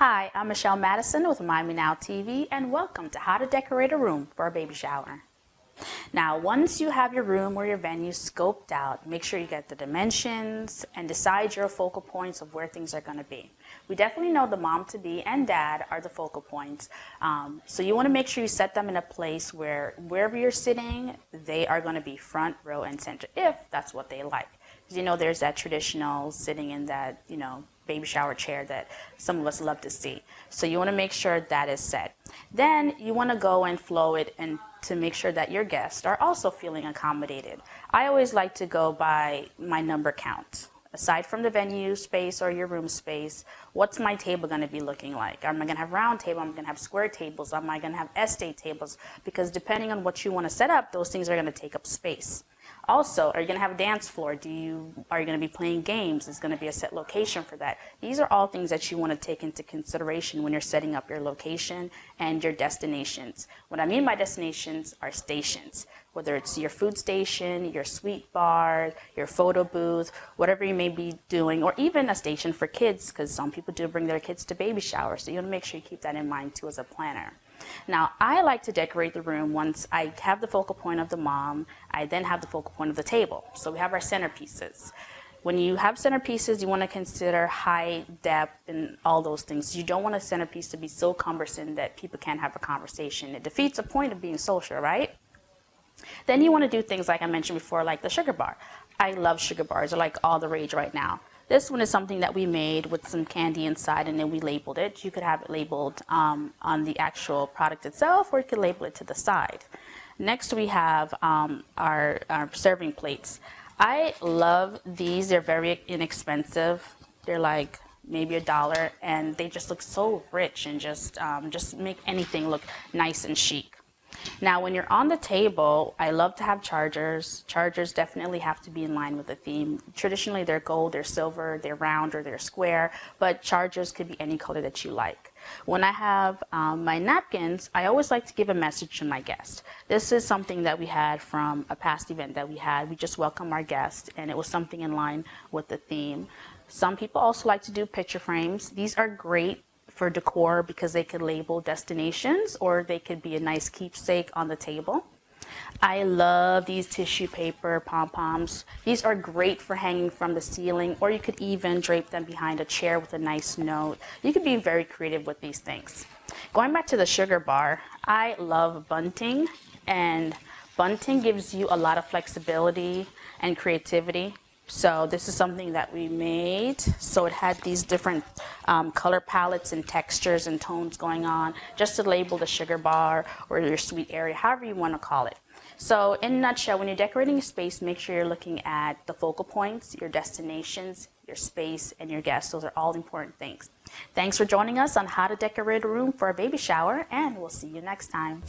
Hi, I'm Michelle Madison with My Me Now TV, and welcome to How to Decorate a Room for a Baby Shower. Now, once you have your room or your venue scoped out, make sure you get the dimensions and decide your focal points of where things are going to be. We definitely know the mom-to-be and dad are the focal points, so you want to make sure you set them in a place where wherever you're sitting, they are going to be front, row, and center, if that's what they like. Because there's that traditional sitting in that, baby shower chair that some of us love to see. So you want to make sure that is set. Then you want to go and flow it and to make sure that your guests are also feeling accommodated. I always like to go by my number count. Aside from the venue space or your room space, what's my table going to be looking like? Am I going to have round table? Am I going to have square tables? Am I going to have estate tables? Because depending on what you want to set up, those things are going to take up space. Also, are you going to have a dance floor? Are you going to be playing games? Is going to be a set location for that? These are all things that you want to take into consideration when you're setting up your location and your destinations. What I mean by destinations are stations, whether it's your food station, your sweet bar, your photo booth, whatever you may be doing, or even a station for kids, because some people do bring their kids to baby showers. So you want to make sure you keep that in mind too as a planner. Now, I like to decorate the room once I have the focal point of the mom. I then have the focal point of the table. So we have our centerpieces. When you have centerpieces, you want to consider height, depth, and all those things. You don't want a centerpiece to be so cumbersome that people can't have a conversation. It defeats the point of being social, right? Then you want to do things like I mentioned before, like the sugar bar. I love sugar bars. They're like all the rage right now. This one is something that we made with some candy inside, and then we labeled it. You could have it labeled on the actual product itself, or you could label it to the side. Next, we have our serving plates. I love these. They're very inexpensive. They're like maybe $1, and they just look so rich and just make anything look nice and chic. Now, when you're on the table, I love to have chargers. Chargers definitely have to be in line with the theme. Traditionally, they're gold, they're silver, they're round, or they're square, but chargers could be any color that you like. When I have my napkins, I always like to give a message to my guests. This is something that we had from a past event that we had. We just welcomed our guests, and it was something in line with the theme. Some people also like to do picture frames. These are great for decor because they could label destinations, or they could be a nice keepsake on the table. I love these tissue paper pom-poms. These are great for hanging from the ceiling, or you could even drape them behind a chair with a nice note. You could be very creative with these things. Going back to the sugar bar, I love Bunting, and Bunting gives you a lot of flexibility and creativity. So this is something that we made. So it had these different color palettes and textures and tones going on, just to label the sugar bar or your sweet area, however you want to call it. So in a nutshell, when you're decorating a space, make sure you're looking at the focal points, your destinations, your space, and your guests. Those are all important things. Thanks for joining us on How to Decorate a Room for a Baby Shower, and we'll see you next time.